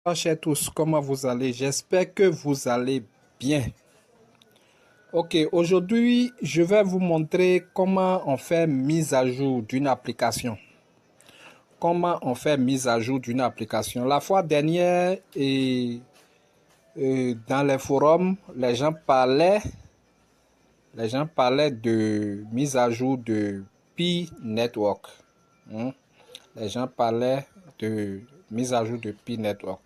Bonjour chers tous, comment vous allez? J'espère que vous allez bien. Ok, aujourd'hui, je vais vous montrer comment on fait mise à jour d'une application. Comment on fait mise à jour d'une application. La fois dernière, dans les forums, les gens parlaient de mise à jour de Pi Network. Les gens parlaient de mise à jour de Pi Network.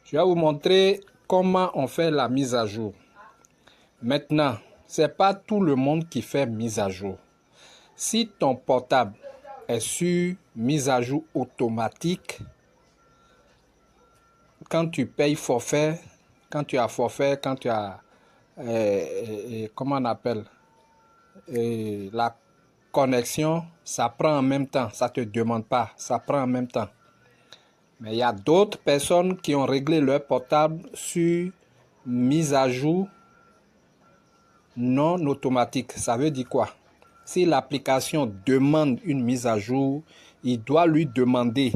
Je vais vous montrer comment on fait la mise à jour. Maintenant, ce n'est pas tout le monde qui fait mise à jour. Si ton portable est sur mise à jour automatique, quand tu payes forfait, quand tu as forfait, quand tu as, comment on appelle, la connexion, ça prend en même temps, ça ne te demande pas, ça prend en même temps. Mais il y a d'autres personnes qui ont réglé leur portable sur mise à jour non automatique. Ça veut dire quoi? Si l'application demande une mise à jour, il doit lui demander.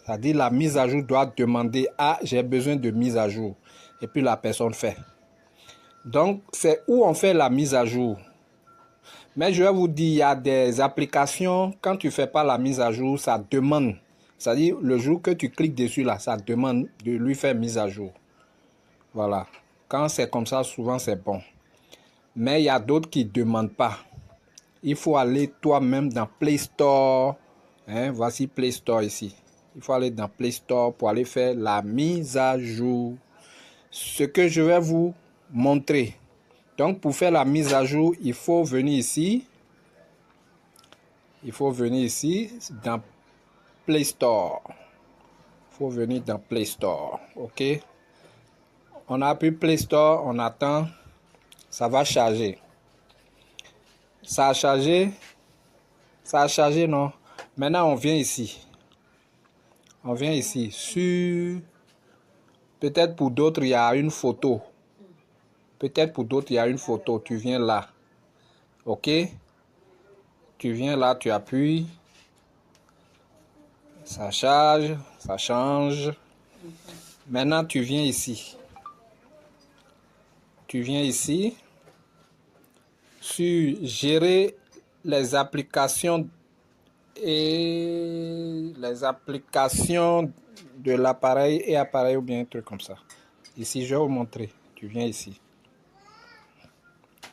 C'est-à-dire la mise à jour doit demander « Ah, j'ai besoin de mise à jour ». Et puis la personne fait. Donc, c'est où on fait la mise à jour. Mais je vais vous dire, il y a des applications, quand tu ne fais pas la mise à jour, ça demande. C'est-à-dire, le jour que tu cliques dessus, là, ça demande de lui faire mise à jour. Voilà. Quand c'est comme ça, souvent, c'est bon. Mais il y a d'autres qui ne demandent pas. Il faut aller toi-même dans Play Store. Voici Play Store ici. Il faut aller dans Play Store pour aller faire la mise à jour. Ce que je vais vous montrer. Donc, pour faire la mise à jour, il faut venir ici. Il faut venir ici dans Play Store. Il faut venir dans Play Store. OK? On a appuyé Play Store. On attend. Ça va charger. Ça a chargé. Ça a chargé, non? Maintenant, on vient ici. On vient ici. Sur... Peut-être pour d'autres, il y a une photo. Peut-être pour d'autres, il y a une photo. Tu viens là. OK? Tu viens là, tu appuies. Ça charge, ça change. Maintenant, tu viens ici. Tu viens ici. Sur gérer les applications et les applications de l'appareil et appareil ou bien un truc comme ça. Ici, je vais vous montrer. Tu viens ici.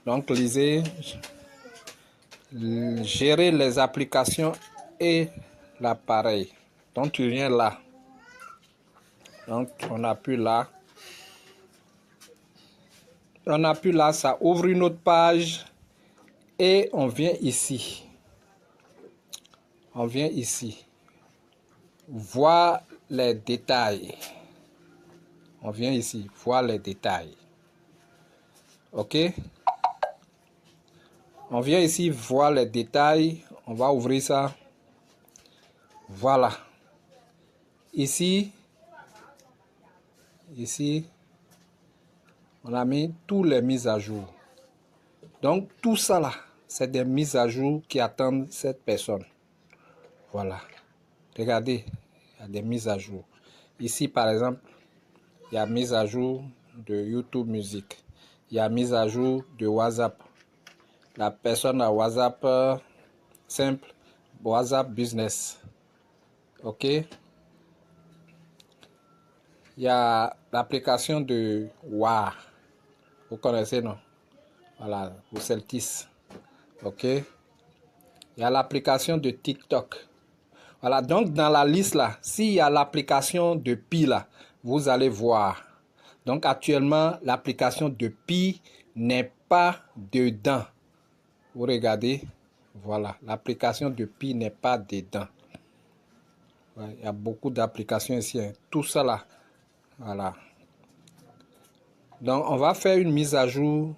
Donc, lisez. Gérer les applications et l'appareil. Donc, tu viens là. Donc, on appuie là. On appuie là, ça ouvre une autre page. Et on vient ici. On vient ici. Voir les détails. On vient ici, voir les détails. OK? On vient ici, voir les détails. On va ouvrir ça. Voilà. Ici, on a mis toutes les mises à jour. Donc, tout ça là, c'est des mises à jour qui attendent cette personne. Voilà. Regardez, il y a des mises à jour. Ici, par exemple, il y a mise à jour de YouTube Music. Il y a mise à jour de WhatsApp. La personne a WhatsApp simple, WhatsApp Business. OK? Il y a l'application de WAR. Vous connaissez, non? Voilà, pour Celtis. OK? Il y a l'application de TikTok. Voilà, donc dans la liste là, s'il y a l'application de Pi là, vous allez voir. Donc actuellement, l'application de Pi n'est pas dedans. Vous regardez, voilà, l'application de Pi n'est pas dedans. Ouais, il y a beaucoup d'applications ici, hein. Tout ça là, voilà. Donc on va faire une mise à jour.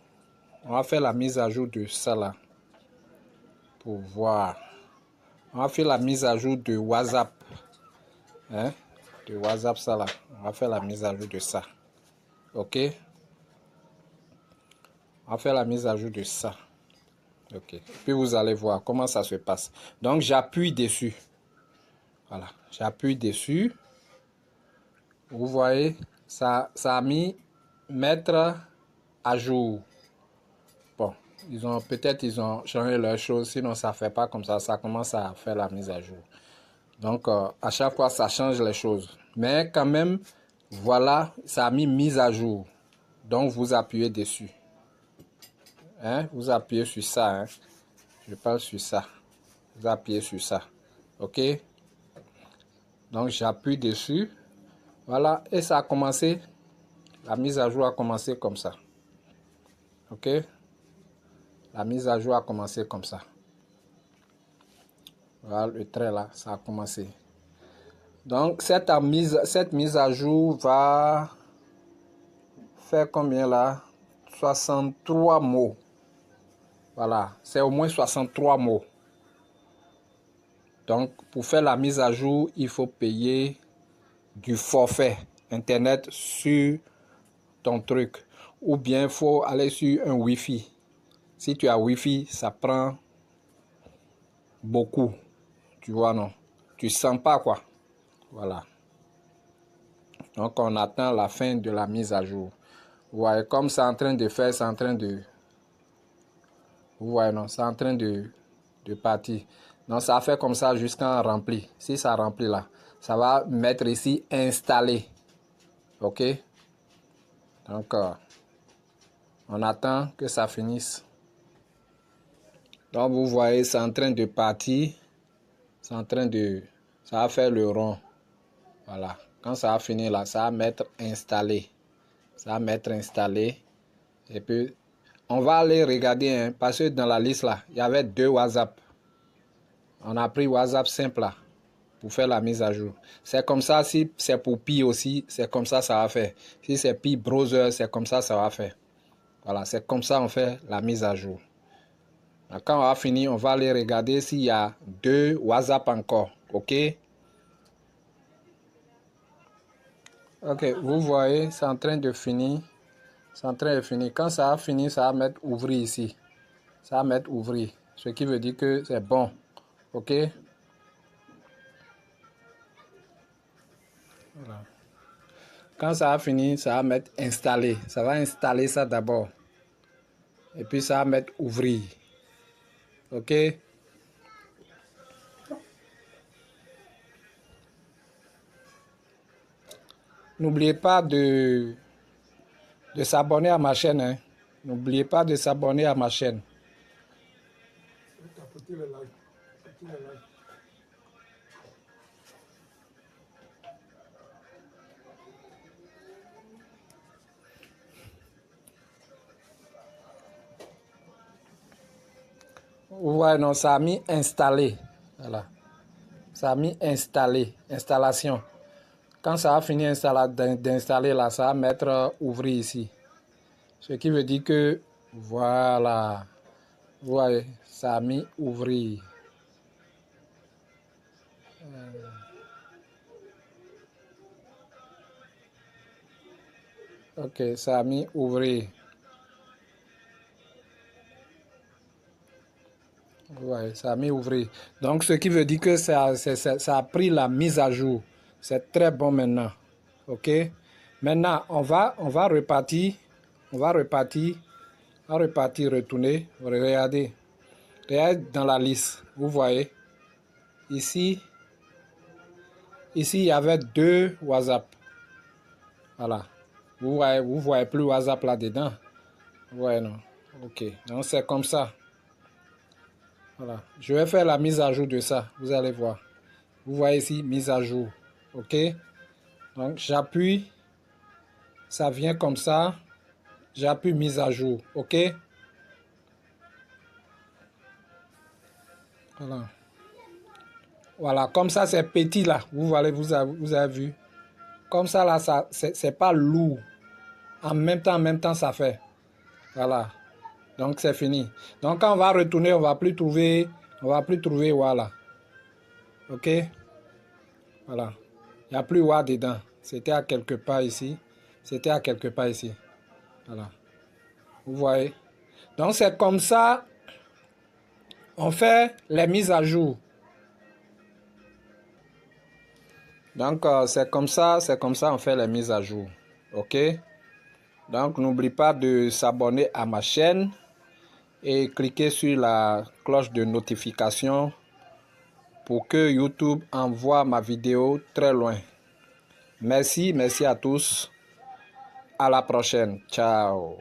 On va faire la mise à jour de ça là. Pour voir. On va faire la mise à jour de WhatsApp. Hein? De WhatsApp, ça là. On va faire la mise à jour de ça. OK? On va faire la mise à jour de ça. OK. Puis vous allez voir comment ça se passe. Donc, j'appuie dessus. Voilà. J'appuie dessus. Vous voyez, ça a mis mettre à jour. Bon, peut-être ils ont changé leurs choses, sinon ça ne fait pas comme ça commence à faire la mise à jour. Donc, à chaque fois, ça change les choses. Mais quand même, voilà, ça a mis mise à jour. Donc, vous appuyez dessus. Hein? Vous appuyez sur ça. Hein? Je parle sur ça. Vous appuyez sur ça. OK? Donc, j'appuie dessus. Voilà, et ça a commencé. La mise à jour a commencé comme ça. OK? La mise à jour a commencé comme ça. Voilà, le trait là, ça a commencé. Donc, cette mise à jour va faire combien là? 63 mots. Voilà, c'est au moins 63 mots. Donc, pour faire la mise à jour, il faut payer du forfait Internet sur ton truc. Ou bien, il faut aller sur un Wi-Fi. Si tu as Wi-Fi, ça prend beaucoup. Tu vois, non? Tu sens pas, quoi. Voilà. Donc, on attend la fin de la mise à jour. Vous voyez, comme c'est en train de faire, c'est en train de... Vous voyez, non? C'est en train de partir. Donc, ça fait comme ça jusqu'à rempli. Si ça remplit là, ça va mettre ici installé. OK? Donc, on attend que ça finisse. Donc, vous voyez, c'est en train de partir. C'est en train de... Ça va faire le rond. Voilà. Quand ça va finir là, ça va mettre installé. Ça va mettre installé. Et puis, on va aller regarder, hein, parce que dans la liste là, il y avait 2 WhatsApp. On a pris WhatsApp simple là, pour faire la mise à jour. C'est comme ça, si c'est pour Pi aussi, c'est comme ça va faire. Si c'est Pi Browser, c'est comme ça va faire. Voilà, c'est comme ça on fait la mise à jour. Quand on va finir, on va aller regarder s'il y a 2 WhatsApp encore. OK? OK, vous voyez, c'est en train de finir. C'est en train de finir. Quand ça a fini, ça va mettre ouvrir ici. Ça va mettre ouvrir. Ce qui veut dire que c'est bon. OK? Voilà. Quand ça a fini, ça va mettre installer. Ça va installer ça d'abord. Et puis ça va mettre ouvrir. OK? N'oubliez pas de s'abonner à ma chaîne. Hein? N'oubliez pas de s'abonner à ma chaîne. Ouais, non, ça a mis installé. Voilà. Ça a mis installé. Installation. Quand ça a fini d'installer là, ça va mettre ouvrir ici. Ce qui veut dire que, voilà. Vous voyez, ça a mis ouvrir. OK, ça a mis ouvrir. Ouais, ça a mis ouvrir. Donc, ce qui veut dire que ça a pris la mise à jour. C'est très bon maintenant. OK? Maintenant, on va repartir. On va repartir. Retourner. Regardez. Regardez dans la liste. Vous voyez. Ici, il y avait 2 WhatsApp. Voilà. Vous voyez plus WhatsApp là-dedans. Ouais, non. OK. Donc, c'est comme ça. Voilà. Je vais faire la mise à jour de ça. Vous allez voir. Vous voyez ici, mise à jour. OK? Donc, j'appuie. Ça vient comme ça. J'appuie mise à jour. OK? Voilà. Voilà. Comme ça, c'est petit là. Vous voyez, vous avez vu. Comme ça, là, c'est pas lourd. En même temps, ça fait. Voilà. Donc, c'est fini. Donc, quand on va retourner, on va plus trouver, voilà. OK? Voilà. Il n'y a plus WA dedans. C'était à quelque part ici. C'était à quelque part ici. Voilà. Vous voyez? Donc, c'est comme ça, on fait les mises à jour. Donc, c'est comme ça on fait les mises à jour. OK? Donc, n'oublie pas de s'abonner à ma chaîne et cliquer sur la cloche de notification pour que YouTube envoie ma vidéo très loin. Merci à tous. À la prochaine. Ciao.